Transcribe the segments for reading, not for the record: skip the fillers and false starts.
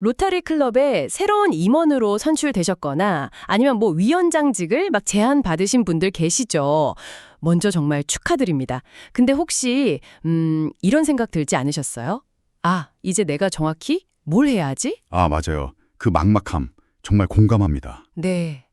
로타리 클럽에 새로운 임원으로 선출되셨거나 아니면 뭐 위원장직을 막 제안받으신 분들 계시죠. 먼저 정말 축하드립니다. 근데 혹시 이런 생각 들지 않으셨어요? 아, 이제 내가 정확히 뭘 해야 하지? 아, 맞아요. 그 막막함 정말 공감합니다. 네.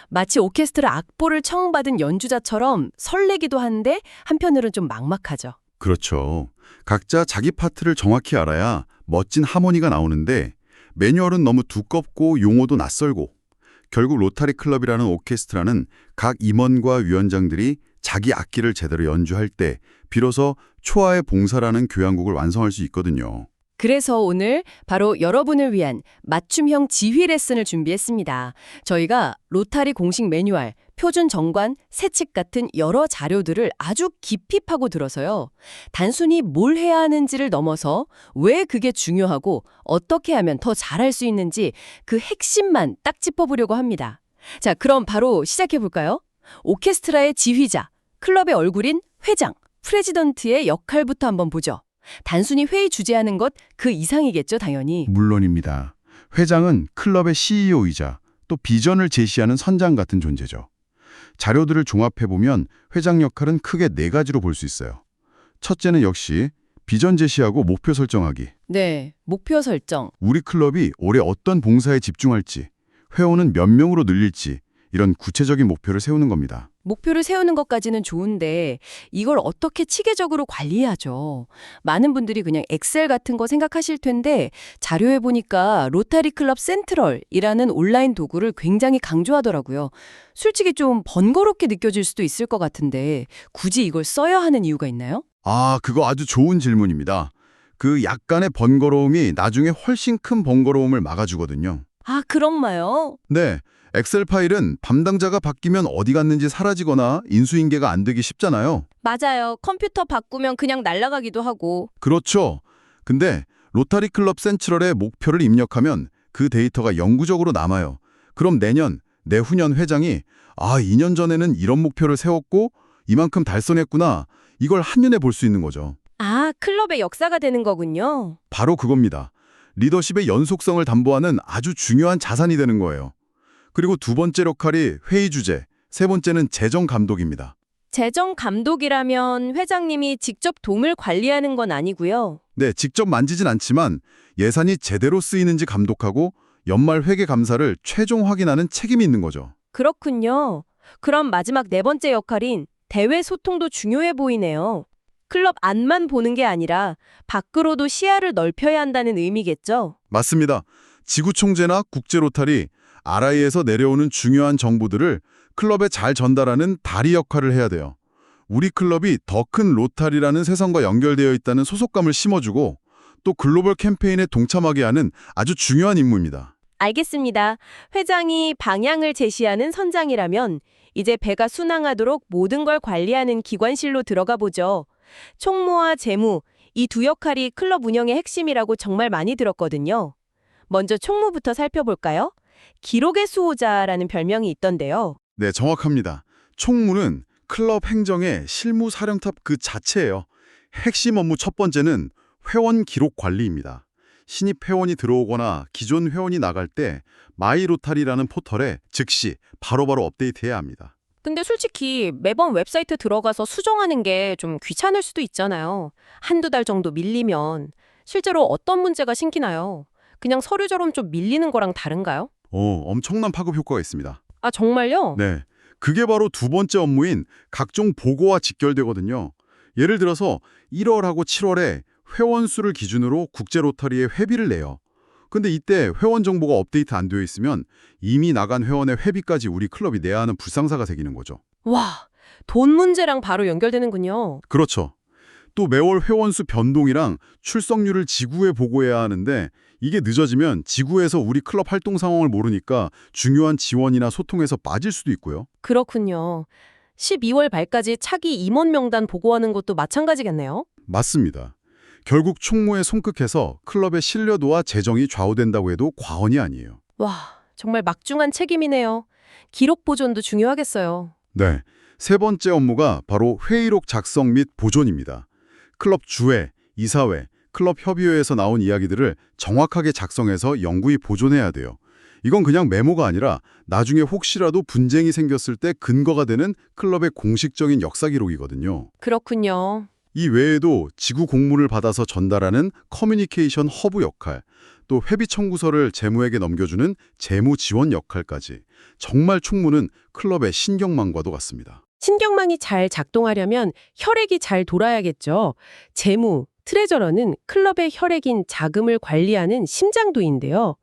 마치 오케스트라 악보를 청받은 연주자처럼 설레기도 한데 한편으로는 좀 막막하죠. 그렇죠. 각자 자기 파트를 정확히 알아야 멋진 하모니가 나오는데 매뉴얼은 너무 두껍고 용어도 낯설고 결국 로타리 클럽이라는 오케스트라는 각 임원과 위원장들이 자기 악기를 제대로 연주할 때 비로소 초아의 봉사라는 교향곡을 완성할 수 있거든요. 그래서 오늘 바로 여러분을 위한 맞춤형 지휘 레슨을 준비했습니다. 저희가 로타리 공식 매뉴얼, 표준 정관, 세칙 같은 여러 자료들을 아주 깊이 파고 들어서요. 단순히 뭘 해야 하는지를 넘어서 왜 그게 중요하고 어떻게 하면 더 잘할 수 있는지 그 핵심만 딱 짚어보려고 합니다. 자, 그럼 바로 시작해볼까요? 오케스트라의 지휘자, 클럽의 얼굴인 회장, 프레지던트의 역할부터 한번 보죠. 단순히 회의 주재하는 것 그 이상이겠죠, 당연히. 물론입니다. 회장은 클럽의 CEO이자 또 비전을 제시하는 선장 같은 존재죠. 자료들을 종합해보면 회장 역할은 크게 네 가지로 볼 수 있어요. 첫째는 역시 비전 제시하고 목표 설정하기. 네, 목표 설정. 우리 클럽이 올해 어떤 봉사에 집중할지, 회원은 몇 명으로 늘릴지 이런 구체적인 목표를 세우는 겁니다. 목표를 세우는 것까지는 좋은데 이걸 어떻게 체계적으로 관리해야죠. 많은 분들이 그냥 엑셀 같은 거 생각하실 텐데 자료에 보니까 로타리 클럽 센트럴이라는 온라인 도구를 굉장히 강조하더라고요. 솔직히 좀 번거롭게 느껴질 수도 있을 것 같은데 굳이 이걸 써야 하는 이유가 있나요? 아, 그거 아주 좋은 질문입니다. 그 약간의 번거로움이 나중에 훨씬 큰 번거로움을 막아주거든요. 아, 그런가요? 네, 엑셀 파일은 담당자가 바뀌면 어디 갔는지 사라지거나 인수인계가 안 되기 쉽잖아요. 맞아요. 컴퓨터 바꾸면 그냥 날아가기도 하고. 그렇죠. 근데 로타리 클럽 센트럴에 목표를 입력하면 그 데이터가 영구적으로 남아요. 그럼 내년, 내후년 회장이 2년 전에는 이런 목표를 세웠고 이만큼 달성했구나. 이걸 한눈에 볼 수 있는 거죠. 아, 클럽의 역사가 되는 거군요. 바로 그겁니다. 리더십의 연속성을 담보하는 아주 중요한 자산이 되는 거예요. 그리고 두 번째 역할이 회의 주재, 세 번째는 재정 감독입니다. 재정 감독이라면 회장님이 직접 돈을 관리하는 건 아니고요. 네, 직접 만지진 않지만 예산이 제대로 쓰이는지 감독하고 연말 회계 감사를 최종 확인하는 책임이 있는 거죠. 그렇군요. 그럼 마지막 네 번째 역할인 대외 소통도 중요해 보이네요. 클럽 안만 보는 게 아니라 밖으로도 시야를 넓혀야 한다는 의미겠죠? 맞습니다. 지구 총재나 국제 로타리, RI에서 내려오는 중요한 정보들을 클럽에 잘 전달하는 다리 역할을 해야 돼요. 우리 클럽이 더 큰 로타리라는 세상과 연결되어 있다는 소속감을 심어주고 또 글로벌 캠페인에 동참하게 하는 아주 중요한 임무입니다. 알겠습니다. 회장이 방향을 제시하는 선장이라면 이제 배가 순항하도록 모든 걸 관리하는 기관실로 들어가 보죠. 총무와 재무, 이 두 역할이 클럽 운영의 핵심이라고 정말 많이 들었거든요. 먼저 총무부터 살펴볼까요? 기록의 수호자라는 별명이 있던데요. 네, 정확합니다. 총무는 클럽 행정의 실무 사령탑 그 자체예요. 핵심 업무 첫 번째는 회원 기록 관리입니다. 신입 회원이 들어오거나 기존 회원이 나갈 때 마이로타리라는 포털에 즉시 바로바로 업데이트해야 합니다. 근데 솔직히 매번 웹사이트 들어가서 수정하는 게 좀 귀찮을 수도 있잖아요. 한두 달 정도 밀리면 실제로 어떤 문제가 생기나요? 그냥 서류처럼 좀 밀리는 거랑 다른가요? 엄청난 파급 효과가 있습니다. 아, 정말요? 네, 그게 바로 두 번째 업무인 각종 보고와 직결되거든요. 예를 들어서 1월하고 7월에 회원 수를 기준으로 국제 로타리에 회비를 내요. 근데 이때 회원 정보가 업데이트 안 되어 있으면 이미 나간 회원의 회비까지 우리 클럽이 내야 하는 불상사가 생기는 거죠. 와, 돈 문제랑 바로 연결되는군요. 그렇죠. 또 매월 회원 수 변동이랑 출석률을 지구에 보고해야 하는데 이게 늦어지면 지구에서 우리 클럽 활동 상황을 모르니까 중요한 지원이나 소통에서 빠질 수도 있고요. 그렇군요. 12월 말까지 차기 임원 명단 보고하는 것도 마찬가지겠네요. 맞습니다. 결국 총무에 손끝해서 클럽의 신뢰도와 재정이 좌우된다고 해도 과언이 아니에요. 와, 정말 막중한 책임이네요. 기록 보존도 중요하겠어요. 네, 세 번째 업무가 바로 회의록 작성 및 보존입니다. 클럽 주회, 이사회, 클럽 협의회에서 나온 이야기들을 정확하게 작성해서 영구히 보존해야 돼요. 이건 그냥 메모가 아니라 나중에 혹시라도 분쟁이 생겼을 때 근거가 되는 클럽의 공식적인 역사 기록이거든요. 그렇군요. 이 외에도 지구 공문을 받아서 전달하는 커뮤니케이션 허브 역할, 또 회비 청구서를 재무에게 넘겨주는 재무 지원 역할까지 정말 총무는 클럽의 신경망과도 같습니다. 신경망이 잘 작동하려면 혈액이 잘 돌아야겠죠. 재무, 트레저러는 클럽의 혈액인 자금을 관리하는 심장도인데요.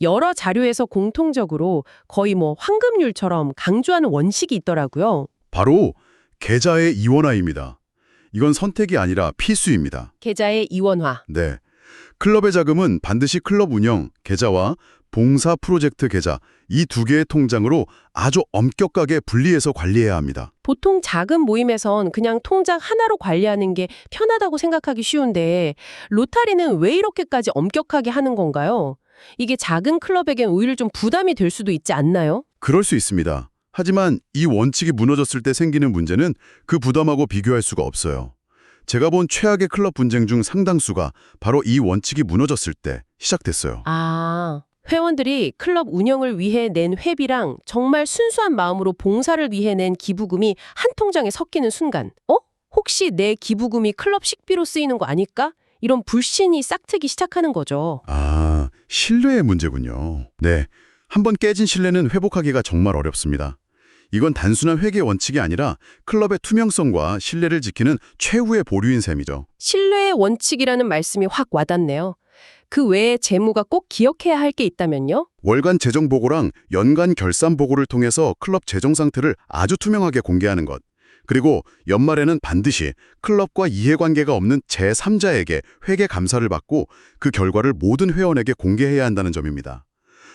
여러 자료에서 공통적으로 거의 황금률처럼 강조하는 원칙이 있더라고요. 바로 계좌의 이원화입니다. 이건 선택이 아니라 필수입니다. 계좌의 이원화. 네. 클럽의 자금은 반드시 클럽 운영, 계좌와 봉사 프로젝트 계좌, 이 두 개의 통장으로 아주 엄격하게 분리해서 관리해야 합니다. 보통 작은 모임에선 그냥 통장 하나로 관리하는 게 편하다고 생각하기 쉬운데 로타리는 왜 이렇게까지 엄격하게 하는 건가요? 이게 작은 클럽에겐 오히려 좀 부담이 될 수도 있지 않나요? 그럴 수 있습니다. 하지만 이 원칙이 무너졌을 때 생기는 문제는 그 부담하고 비교할 수가 없어요. 제가 본 최악의 클럽 분쟁 중 상당수가 바로 이 원칙이 무너졌을 때 시작됐어요. 아, 회원들이 클럽 운영을 위해 낸 회비랑 정말 순수한 마음으로 봉사를 위해 낸 기부금이 한 통장에 섞이는 순간, 혹시 내 기부금이 클럽 식비로 쓰이는 거 아닐까? 이런 불신이 싹트기 시작하는 거죠. 아, 신뢰의 문제군요. 네, 한번 깨진 신뢰는 회복하기가 정말 어렵습니다. 이건 단순한 회계 원칙이 아니라 클럽의 투명성과 신뢰를 지키는 최후의 보류인 셈이죠. 신뢰의 원칙이라는 말씀이 확 와닿네요. 그 외에 재무가 꼭 기억해야 할 게 있다면요? 월간 재정 보고랑 연간 결산 보고를 통해서 클럽 재정 상태를 아주 투명하게 공개하는 것. 그리고 연말에는 반드시 클럽과 이해관계가 없는 제3자에게 회계 감사를 받고 그 결과를 모든 회원에게 공개해야 한다는 점입니다.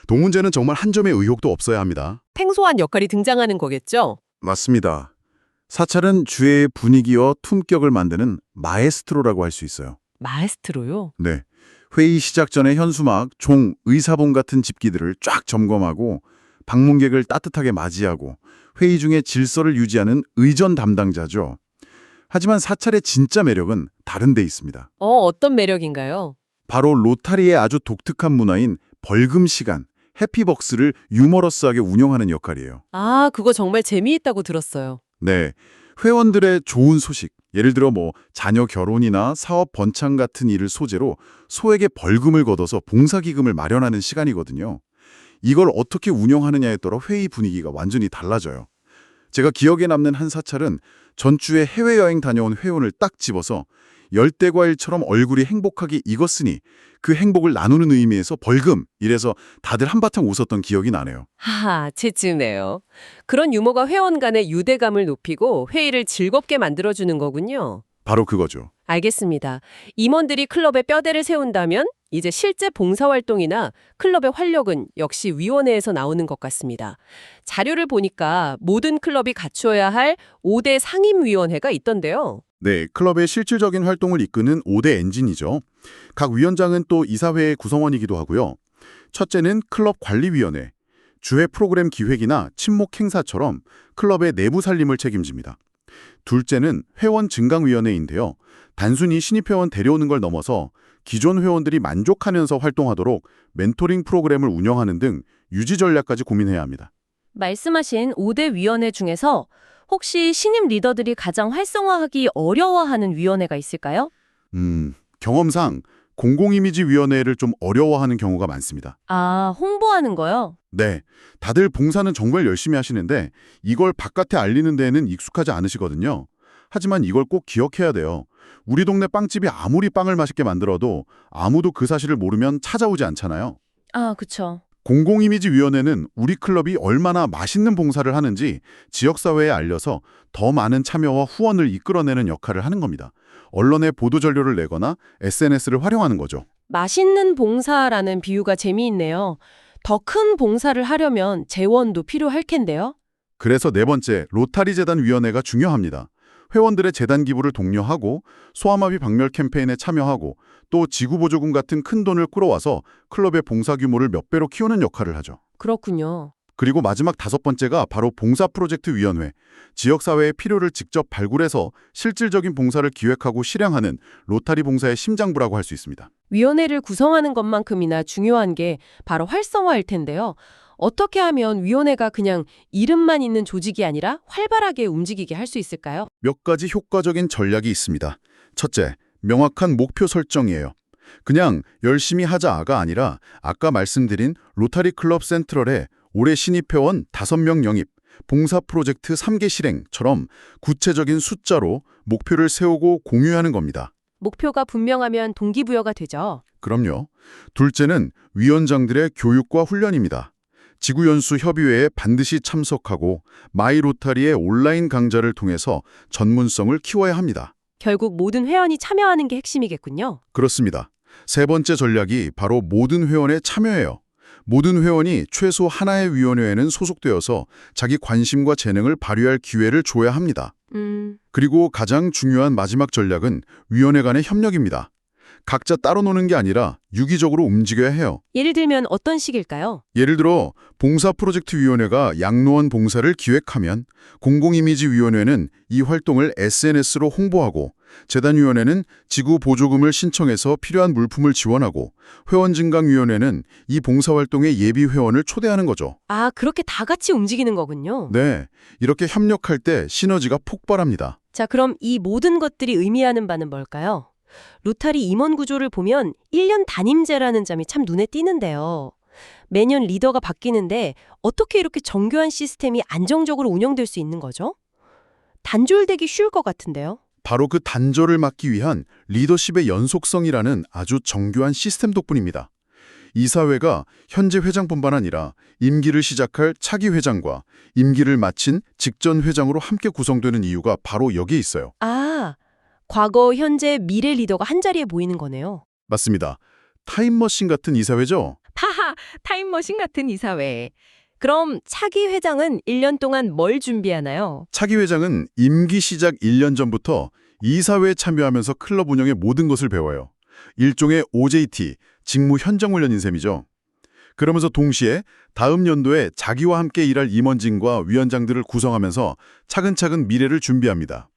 동문제는 정말 한 점의 의혹도 없어야 합니다. 생소한 역할이 등장하는 거겠죠? 맞습니다. 사찰은 주회의 분위기와 품격을 만드는 마에스트로라고 할 수 있어요. 마에스트로요? 네. 회의 시작 전에 현수막, 종, 의사봉 같은 집기들을 쫙 점검하고 방문객을 따뜻하게 맞이하고 회의 중에 질서를 유지하는 의전 담당자죠. 하지만 사찰의 진짜 매력은 다른 데 있습니다. 어떤 매력인가요? 바로 로타리의 아주 독특한 문화인 벌금 시간, 해피벅스를 유머러스하게 운영하는 역할이에요. 아, 그거 정말 재미있다고 들었어요. 네. 회원들의 좋은 소식, 예를 들어 자녀 결혼이나 사업 번창 같은 일을 소재로 소에게 벌금을 걷어서 봉사기금을 마련하는 시간이거든요. 이걸 어떻게 운영하느냐에 따라 회의 분위기가 완전히 달라져요. 제가 기억에 남는 한 사찰은 전주에 해외여행 다녀온 회원을 딱 집어서 열대과일처럼 얼굴이 행복하게 익었으니 그 행복을 나누는 의미에서 벌금! 이래서 다들 한바탕 웃었던 기억이 나네요. 하하, 채찍네요. 그런 유머가 회원 간의 유대감을 높이고 회의를 즐겁게 만들어주는 거군요. 바로 그거죠. 알겠습니다. 임원들이 클럽에 뼈대를 세운다면 이제 실제 봉사활동이나 클럽의 활력은 역시 위원회에서 나오는 것 같습니다. 자료를 보니까 모든 클럽이 갖추어야 할 5대 상임위원회가 있던데요. 네, 클럽의 실질적인 활동을 이끄는 5대 엔진이죠. 각 위원장은 또 이사회의 구성원이기도 하고요. 첫째는 클럽 관리위원회, 주회 프로그램 기획이나 친목 행사처럼 클럽의 내부 살림을 책임집니다. 둘째는 회원 증강위원회인데요. 단순히 신입 회원 데려오는 걸 넘어서 기존 회원들이 만족하면서 활동하도록 멘토링 프로그램을 운영하는 등 유지 전략까지 고민해야 합니다. 말씀하신 5대 위원회 중에서 혹시 신입 리더들이 가장 활성화하기 어려워하는 위원회가 있을까요? 경험상 공공이미지위원회를 좀 어려워하는 경우가 많습니다. 아, 홍보하는 거요? 네, 다들 봉사는 정말 열심히 하시는데 이걸 바깥에 알리는 데에는 익숙하지 않으시거든요. 하지만 이걸 꼭 기억해야 돼요. 우리 동네 빵집이 아무리 빵을 맛있게 만들어도 아무도 그 사실을 모르면 찾아오지 않잖아요. 아, 그쵸. 공공이미지위원회는 우리 클럽이 얼마나 맛있는 봉사를 하는지 지역사회에 알려서 더 많은 참여와 후원을 이끌어내는 역할을 하는 겁니다. 언론에 보도 전료를 내거나 SNS를 활용하는 거죠. 맛있는 봉사라는 비유가 재미있네요. 더 큰 봉사를 하려면 재원도 필요할 텐데요. 그래서 네 번째, 로타리 재단 위원회가 중요합니다. 회원들의 재단 기부를 독려하고 소아마비 박멸 캠페인에 참여하고 또 지구보조금 같은 큰 돈을 끌어와서 클럽의 봉사 규모를 몇 배로 키우는 역할을 하죠. 그렇군요. 그리고 마지막 5번째가 바로 봉사프로젝트위원회. 지역사회의 필요를 직접 발굴해서 실질적인 봉사를 기획하고 실행하는 로타리 봉사의 심장부라고 할 수 있습니다. 위원회를 구성하는 것만큼이나 중요한 게 바로 활성화일 텐데요. 어떻게 하면 위원회가 그냥 이름만 있는 조직이 아니라 활발하게 움직이게 할 수 있을까요? 몇 가지 효과적인 전략이 있습니다. 첫째, 명확한 목표 설정이에요. 그냥 열심히 하자가 아니라 아까 말씀드린 로타리 클럽 센트럴에 올해 신입 회원 5명 영입, 봉사 프로젝트 3개 실행처럼 구체적인 숫자로 목표를 세우고 공유하는 겁니다. 목표가 분명하면 동기부여가 되죠. 그럼요. 둘째는 위원장들의 교육과 훈련입니다. 지구연수 협의회에 반드시 참석하고 마이 로타리의 온라인 강좌를 통해서 전문성을 키워야 합니다. 결국 모든 회원이 참여하는 게 핵심이겠군요. 그렇습니다. 세 번째 전략이 바로 모든 회원의 참여예요. 모든 회원이 최소 하나의 위원회에는 소속되어서 자기 관심과 재능을 발휘할 기회를 줘야 합니다. 그리고 가장 중요한 마지막 전략은 위원회 간의 협력입니다. 각자 따로 노는 게 아니라 유기적으로 움직여야 해요. 예를 들면 어떤 식일까요? 예를 들어 봉사프로젝트위원회가 양로원 봉사를 기획하면 공공이미지위원회는 이 활동을 SNS로 홍보하고 재단위원회는 지구보조금을 신청해서 필요한 물품을 지원하고 회원증강위원회는 이 봉사활동의 예비 회원을 초대하는 거죠. 아, 그렇게 다 같이 움직이는 거군요. 네, 이렇게 협력할 때 시너지가 폭발합니다. 자, 그럼 이 모든 것들이 의미하는 바는 뭘까요? 로타리 임원 구조를 보면 1년 단임제라는 점이 참 눈에 띄는데요. 매년 리더가 바뀌는데 어떻게 이렇게 정교한 시스템이 안정적으로 운영될 수 있는 거죠? 단졸되기 쉬울 것 같은데요. 바로 그 단절을 막기 위한 리더십의 연속성이라는 아주 정교한 시스템 덕분입니다. 이사회가 현재 회장뿐만 아니라 임기를 시작할 차기 회장과 임기를 마친 직전 회장으로 함께 구성되는 이유가 바로 여기에 있어요. 아, 과거, 현재, 미래 리더가 한자리에 모이는 거네요. 맞습니다. 타임머신 같은 이사회죠? 하하, 타임머신 같은 이사회. 그럼 차기 회장은 1년 동안 뭘 준비하나요? 차기 회장은 임기 시작 1년 전부터 이사회에 참여하면서 클럽 운영의 모든 것을 배워요. 일종의 OJT, 직무 현장 훈련인 셈이죠. 그러면서 동시에 다음 연도에 자기와 함께 일할 임원진과 위원장들을 구성하면서 차근차근 미래를 준비합니다.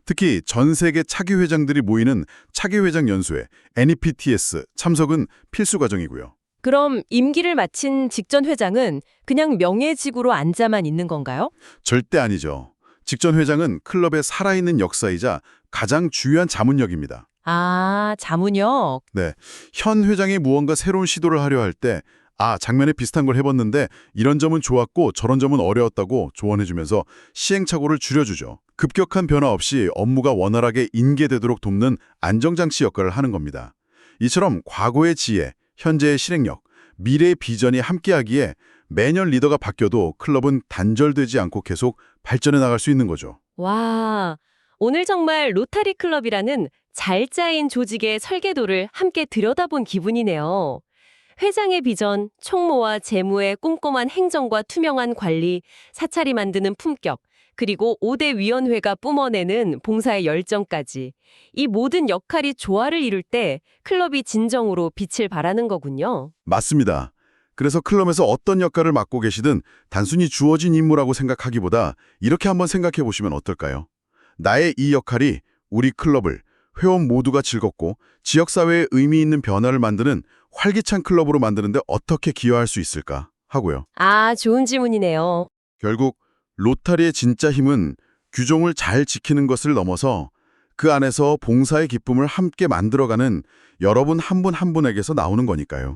특히 전 세계 차기 회장들이 모이는 차기 회장 연수회 NEPTS 참석은 필수 과정이고요. 그럼 임기를 마친 직전 회장은 그냥 명예직으로 앉아만 있는 건가요? 절대 아니죠. 직전 회장은 클럽의 살아있는 역사이자 가장 중요한 자문력입니다. 아, 자문역. 네, 현 회장이 무언가 새로운 시도를 하려 할 때 작년에 비슷한 걸 해봤는데 이런 점은 좋았고 저런 점은 어려웠다고 조언해주면서 시행착오를 줄여주죠. 급격한 변화 없이 업무가 원활하게 인계되도록 돕는 안정장치 역할을 하는 겁니다. 이처럼 과거의 지혜, 현재의 실행력, 미래의 비전이 함께하기에 매년 리더가 바뀌어도 클럽은 단절되지 않고 계속 발전해 나갈 수 있는 거죠. 와, 오늘 정말 로타리 클럽이라는 잘 짜인 조직의 설계도를 함께 들여다본 기분이네요. 회장의 비전, 총무와 재무의 꼼꼼한 행정과 투명한 관리, 사찰이 만드는 품격, 그리고 5대 위원회가 뿜어내는 봉사의 열정까지. 이 모든 역할이 조화를 이룰 때 클럽이 진정으로 빛을 발하는 거군요. 맞습니다. 그래서 클럽에서 어떤 역할을 맡고 계시든 단순히 주어진 임무라고 생각하기보다 이렇게 한번 생각해 보시면 어떨까요? 나의 이 역할이 우리 클럽을 회원 모두가 즐겁고 지역사회에 의미 있는 변화를 만드는 활기찬 클럽으로 만드는데 어떻게 기여할 수 있을까 하고요. 아, 좋은 질문이네요. 결국 로타리의 진짜 힘은 규정을 잘 지키는 것을 넘어서 그 안에서 봉사의 기쁨을 함께 만들어가는 여러분 한 분 한 분에게서 나오는 거니까요.